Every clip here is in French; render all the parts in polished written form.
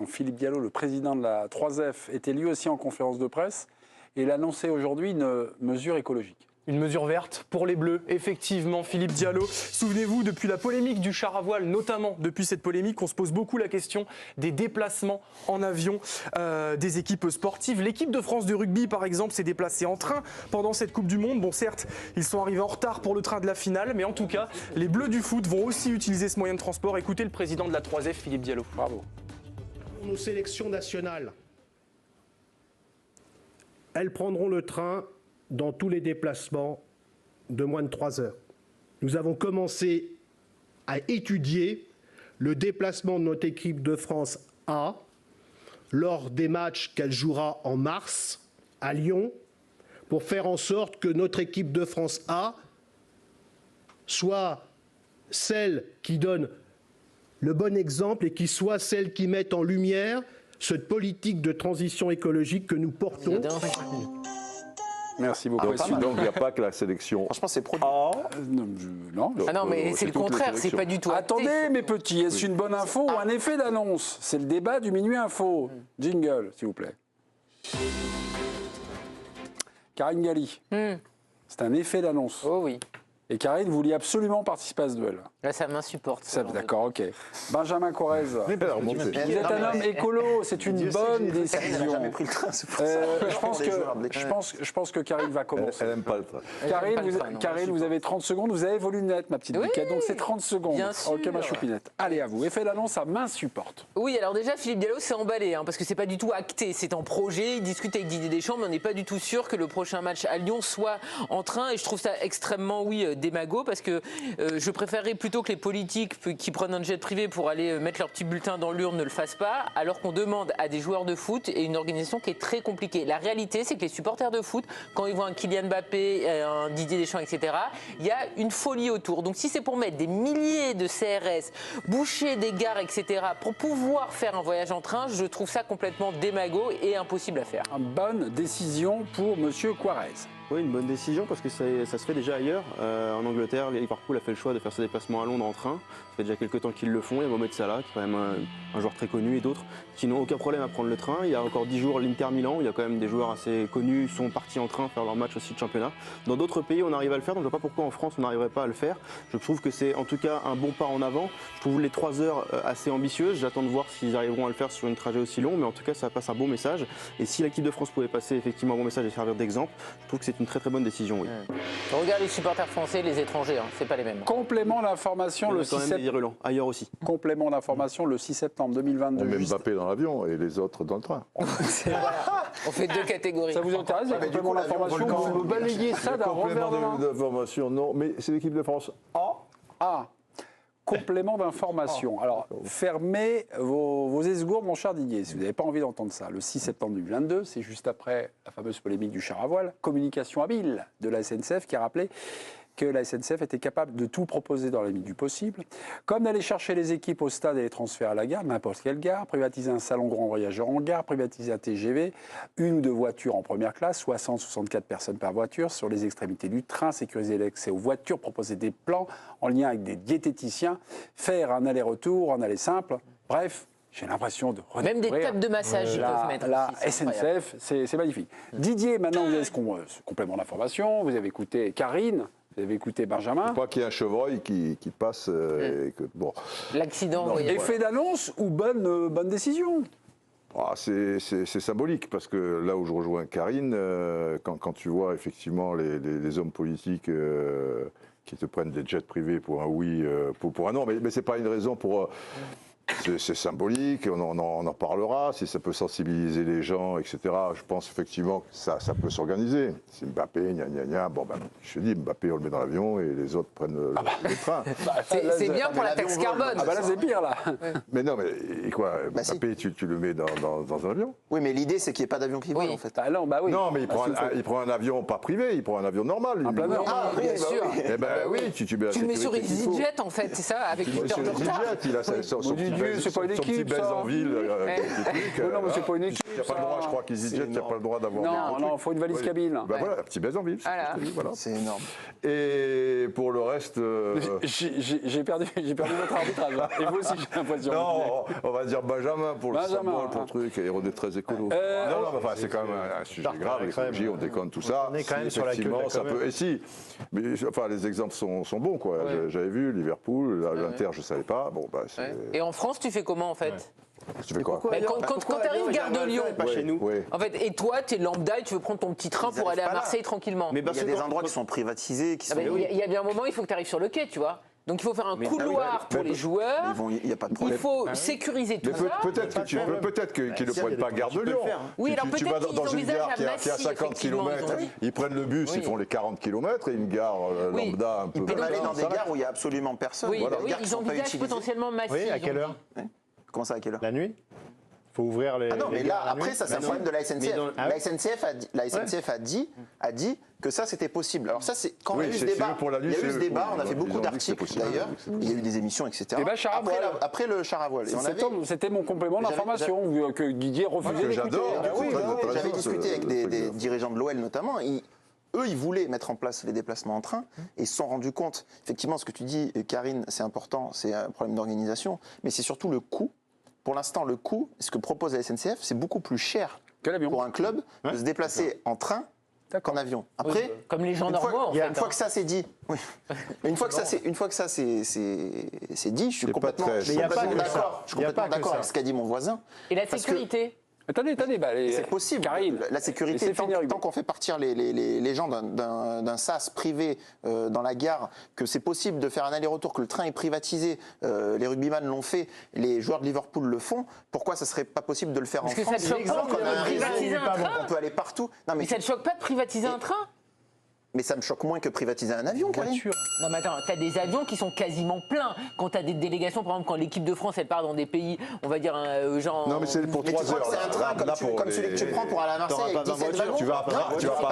Donc Philippe Diallo, le président de la 3F, était lui aussi en conférence de presse et il a annoncé aujourd'hui une mesure écologique. Une mesure verte pour les Bleus, effectivement, Philippe Diallo. Souvenez-vous, depuis la polémique du char à voile, notamment depuis cette polémique, on se pose beaucoup la question des déplacements en avion des équipes sportives. L'équipe de France de rugby, par exemple, s'est déplacée en train pendant cette Coupe du Monde. Bon, certes, ils sont arrivés en retard pour le train de la finale, mais en tout cas, les Bleus du foot vont aussi utiliser ce moyen de transport. Écoutez le président de la 3F, Philippe Diallo. Bravo. Nos sélections nationales, elles prendront le train dans tous les déplacements de moins de 3 heures. Nous avons commencé à étudier le déplacement de notre équipe de France A lors des matchs qu'elle jouera en mars à Lyon pour faire en sorte que notre équipe de France A soit celle qui donne le bon exemple et qui soit celle qui mette en lumière cette politique de transition écologique que nous portons. Merci beaucoup. Donc il n'y a pas que la sélection. Franchement, c'est produit. Non. Ah non, mais c'est le contraire, c'est pas du tout. Attendez, mes petits, est-ce une bonne info ou un effet d'annonce? C'est le débat du Minuit Info. Jingle, s'il vous plaît. Karine Galli, c'est un effet d'annonce. Oh oui. Et Karine, vous vouliez absolument participer à ce duel. Là, ça m'insupporte. D'accord, ok. Benjamin Corrèze, vous êtes un homme écolo, c'est une bonne décision. Elle n'a jamais pris le train, c'est pour ça. Je pense que Karine va commencer. Elle n'aime pas le train. Karine, vous avez 30 secondes, vous avez volé net, ma petite biquette, donc c'est 30 secondes. Bien sûr. Ok, ma choupinette. Allez, à vous. Effet d'annonce, ça m'insupporte. Oui, alors déjà, Philippe Diallo s'est emballé, parce que c'est pas du tout acté, c'est en projet, il discute avec Didier Deschamps, mais on n'est pas du tout sûr que le prochain match à Lyon soit en train, et je trouve ça extrêmement, démago, parce que je préférerais plutôt que les politiques qui prennent un jet privé pour aller mettre leur petit bulletin dans l'urne ne le fassent pas, alors qu'on demande à des joueurs de foot et une organisation qui est très compliquée. La réalité, c'est que les supporters de foot, quand ils voient un Kylian Mbappé, un Didier Deschamps, etc., il y a une folie autour. Donc si c'est pour mettre des milliers de CRS, boucher des gares, etc., pour pouvoir faire un voyage en train, je trouve ça complètement démago et impossible à faire. Une bonne décision pour Monsieur Quarez. Oui, une bonne décision parce que ça se fait déjà ailleurs. En Angleterre, Liverpool a fait le choix de faire ses déplacements à Londres en train. Ça fait déjà quelques temps qu'ils le font. Il y a Mohamed Salah, qui est quand même un joueur très connu, et d'autres qui n'ont aucun problème à prendre le train. Il y a encore 10 jours, l'Inter Milan, où il y a quand même des joueurs assez connus sont partis en train faire leur match aussi de championnat. Dans d'autres pays, on arrive à le faire, donc je ne vois pas pourquoi en France on n'arriverait pas à le faire. Je trouve que c'est en tout cas un bon pas en avant. Je trouve les 3 heures assez ambitieuses. J'attends de voir s'ils arriveront à le faire sur une trajet aussi long, mais en tout cas ça passe un bon message. Et si l'équipe de France pouvait passer effectivement un bon message et servir d'exemple, je trouve que c'est une très très bonne décision. Oui. Regarde les supporters français, les étrangers, c'est pas les mêmes. Complément d'information le 6 septembre. Ailleurs aussi. Complément d'information le 6 septembre 2022. On met Mbappé dans l'avion et les autres dans le train. On fait 2 catégories. Ça vous intéresse, les compléments d'information? Vous balayez ça d'un revers de main. Complément d'information, non, mais c'est l'équipe de France A. Complément d'information. Alors, fermez vos esgourdes, mon cher Didier, si vous n'avez pas envie d'entendre ça. Le 6 septembre 2022, c'est juste après la fameuse polémique du char à voile. Communication habile de la SNCF qui a rappelé que la SNCF était capable de tout proposer dans la limite du possible, comme d'aller chercher les équipes au stade et les transferts à la gare, n'importe quelle gare, privatiser un salon grand voyageur en gare, privatiser un TGV, 1 ou 2 voitures en première classe, 60-64 personnes par voiture sur les extrémités du train, sécuriser l'accès aux voitures, proposer des plans en lien avec des diététiciens, faire un aller-retour, un aller simple, bref. J'ai l'impression de redécouvrir. Même des tables de massage, ils peuvent mettre. La aussi, SNCF, c'est magnifique. Didier, maintenant, vous avez ce complément d'information, vous avez écouté Karine, vous avez écouté Benjamin. Je crois qu'il y a un chevreuil qui passe. Et que, bon. L'accident, oui. Effet d'annonce ou bonne décision? C'est symbolique parce que là où je rejoins Karine, quand tu vois effectivement les hommes politiques qui te prennent des jets privés pour un oui, pour un non, mais c'est pas une raison pour... C'est symbolique, on en parlera, si ça peut sensibiliser les gens, etc. Je pense effectivement que ça peut s'organiser. C'est Mbappé, bon je te dis, Mbappé on le met dans l'avion et les autres prennent le train. C'est bien pour la taxe carbone. Ah bah là c'est pire là. Mais non, mais quoi, Mbappé tu le mets dans un avion? Oui, mais l'idée c'est qu'il n'y ait pas d'avion qui vole en fait. Non, bah oui. Non, mais il prend un avion pas privé, il prend un avion normal. Un planeur. Ah oui, bien sûr. Eh ben oui, tu mets la Tu le mets sur sécurité qu'il faut. EasyJet en fait, c'est ça, avec 8 heures de retard. Il a son petit c'est pas une son petit équipe, ça. baise en ville. Non, mais c'est pas une équipe. Il n'y a pas le droit, je crois qu'ils disent qu'il n'y a pas le droit d'avoir. Non, il faut une valise cabine. Ben voilà, un petit baise en ville. Voilà. C'est énorme. Et pour le reste. J'ai perdu votre arbitrage. Et vous aussi, j'ai l'impression. Non, on va dire Benjamin pour le symbole, pour le truc, et on est très écolo. Non, enfin, c'est quand même un sujet grave, l'écologie, on déconne tout ça. On est quand même sur la queue de la peut. Et si, mais enfin, les exemples sont bons, quoi. J'avais vu Liverpool, l'Inter, je ne savais pas. Bon, bah, Et en France, tu fais comment en fait? Tu fais quoi? Quand tu arrives gare de Lyon, pas chez nous. en fait, et toi, tu es lambda et tu veux prendre ton petit train pour aller à Marseille tranquillement. Mais il y a des endroits qui sont privatisés, qui sont. Il y a bien un moment, il faut que tu arrives sur le quai, tu vois. Donc il faut faire un couloir pour les joueurs. Il n'y a pas de Il problème. faut sécuriser tout ça. Peut-être qu'ils ne prennent pas gare de Lyon. Oui, alors Tu vas peut-être dans qu'ils une envisagent gare à qui a Massy, 50 km, ils prennent le bus, ils font les 40 km, et une gare lambda un peu. Ils peuvent aller dans des gares où il n'y a absolument personne. Oui, Des gares qui ils sont pas envisagent utilisées. potentiellement Massy. Oui, à quelle heure? Comment ça, à quelle heure? La nuit? Faut ouvrir les. Ah non, mais les là, gares la après, nuit. ça, c'est un problème de la SNCF. La SNCF a dit que ça, c'était possible. Alors ça, c'est quand il y a eu ce débat. Il y a eu ce débat, on a fait beaucoup d'articles d'ailleurs, il y a eu des émissions, etc. Débat char à voile. Après le char à voile. C'était mon complément d'information que Didier refusait d'écouter. J'adore. J'avais discuté avec des dirigeants de l'OL notamment. Eux, ils voulaient mettre en place les déplacements en train et se sont rendus compte, effectivement, ce que tu dis, Karine, c'est important, c'est un problème d'organisation, mais c'est surtout le coût. Pour l'instant, le coût, ce que propose la SNCF, c'est beaucoup plus cher pour un club de se déplacer en train qu'en avion. Après, comme les gens normaux, en fait. Une fois que ça c'est dit, une fois que ça c'est dit, je suis complètement d'accord avec ce qu'a dit mon voisin. Et la sécurité? Attendez, c'est possible. Karine, la sécurité, tant qu'on fait partir les gens d'un sas privé dans la gare, que c'est possible de faire un aller-retour, que le train est privatisé, les rugbyman l'ont fait, les joueurs de Liverpool le font, pourquoi ça serait pas possible de le faire en France? Ça te choque pas de privatiser un train? On peut aller partout. Non, mais ça te choque pas de privatiser un train? Mais ça me choque moins que privatiser un avion, Karine. Non mais attends, t'as des avions qui sont quasiment pleins. Quand t'as des délégations, par exemple, quand l'équipe de France, elle part dans des pays, on va dire, genre... Non mais c'est pour 3 heures. C'est un train comme celui que tu prends pour aller à Marseille avec 17 wagons. Tu vas pas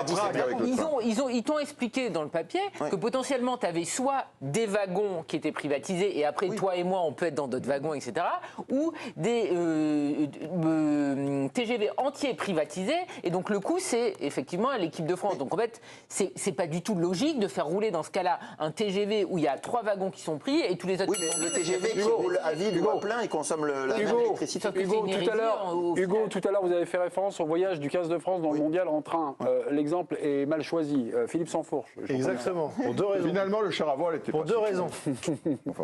à Prague avec le train. Ils t'ont expliqué dans le papier que potentiellement t'avais soit des wagons qui étaient privatisés et après toi et moi on peut être dans d'autres wagons, etc. Ou des TGV entiers privatisés et donc le coût c'est effectivement à l'équipe de France. Donc en fait c'est pas du tout logique de faire rouler dans ce cas-là un TGV où il y a 3 wagons qui sont pris et tous les autres... Oui, mais le TGV qui roule à vide ou à plein, il consomme la même électricité. Hugo, tout à l'heure, vous avez fait référence au voyage du 15 de France dans le mondial en train. L'exemple est mal choisi. Philippe Sansfourche. Exactement, pour 2 raisons. Finalement, le char à voile était pour 2 raisons.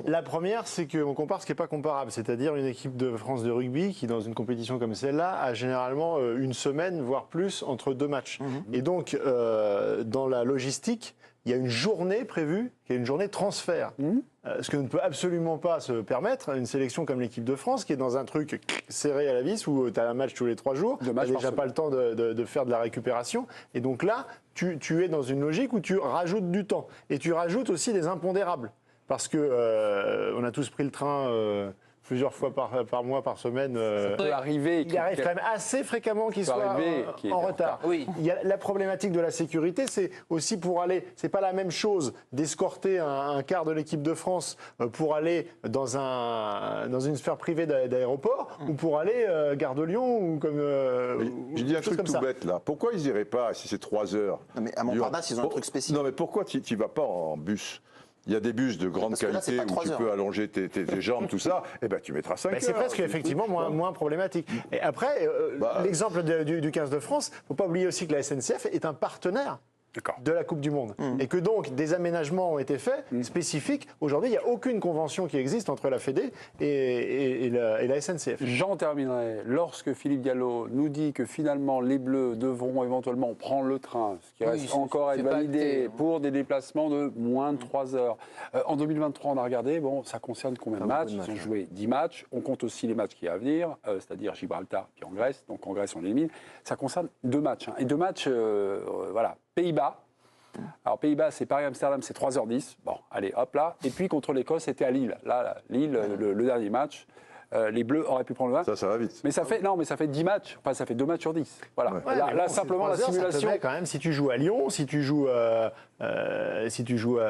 La première, c'est qu'on compare ce qui n'est pas comparable, c'est-à-dire une équipe de France de rugby qui, dans une compétition comme celle-là, a généralement une semaine, voire plus, entre 2 matchs. Et donc, dans la logistique, il y a une journée prévue, qui est une journée transfert. Ce que ne peut absolument pas se permettre une sélection comme l'équipe de France, qui est dans un truc serré à la vis, où tu as un match tous les 3 jours, tu n'as déjà pas le temps de faire de la récupération. Et donc là, tu es dans une logique où tu rajoutes du temps. Et tu rajoutes aussi des impondérables. Parce que on a tous pris le train... plusieurs fois par mois, par semaine. Ça peut arriver. Il arrive quand même assez fréquemment qu'il soit en retard. Oui. Il y a la problématique de la sécurité, c'est aussi pour aller... C'est pas la même chose d'escorter un quart de l'équipe de France pour aller dans une sphère privée d'aéroport ou pour aller gare de Lyon ou comme... Je dis un truc tout bête là. Pourquoi ils n'iraient pas, si c'est 3 heures? Non, mais à Montparnasse, ils ont un truc spécifique. Non mais pourquoi tu n'y vas pas en bus? Il y a des bus de grande qualité où tu peux allonger tes jambes, tout ça, et ben tu mettras 5 heures. C'est presque effectivement moins problématique. Et après, l'exemple du 15 de France, il ne faut pas oublier aussi que la SNCF est un partenaire de la Coupe du Monde. Et que donc des aménagements ont été faits spécifiques. Aujourd'hui, il n'y a aucune convention qui existe entre la Fédé et la SNCF. J'en terminerai. Lorsque Philippe Diallo nous dit que finalement les Bleus devront éventuellement prendre le train, ce qui reste encore à être validé pour des déplacements de moins de 3 heures. En 2023, on a regardé, bon, ça concerne combien de matchs? Ils ont joué 10 matchs. On compte aussi les matchs qui à venir, c'est-à-dire Gibraltar puis en Grèce. Donc en Grèce, on élimine. Ça concerne 2 matchs. Et 2 matchs, voilà. Pays-Bas. Alors, Pays-Bas, c'est Paris-Amsterdam, c'est 3h10. Bon, allez, hop là. Et puis, contre l'Écosse, c'était à Lille. Là, Lille, le dernier match. les Bleus auraient pu prendre le 1. Ça va vite. Mais ça fait 10 matchs. Enfin, ça fait 2 matchs sur 10. Voilà. Ouais. Ouais, Là, bon, simplement, la 3 heures, ça te simulation. met quand même, si tu joues à Lyon, si tu joues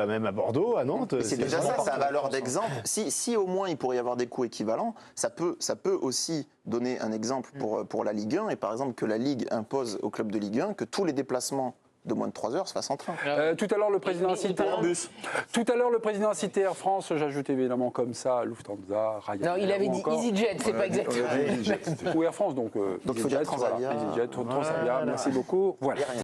même à Bordeaux, à Nantes. C'est déjà ça, ça a valeur d'exemple. Si au moins il pourrait y avoir des coûts équivalents, ça peut aussi donner un exemple pour la Ligue 1 et par exemple que la Ligue impose au club de Ligue 1 que tous les déplacements de moins de 3 heures se fassent en train. Tout à l'heure, le président a cité Air France. J'ajoute évidemment comme ça Lufthansa, Ryanair. Non, il avait ou dit encore- EasyJet, c'est pas exactement. Ou Air France, donc il faut dire Transavia. EasyJet, Transavia. Merci beaucoup. Voilà.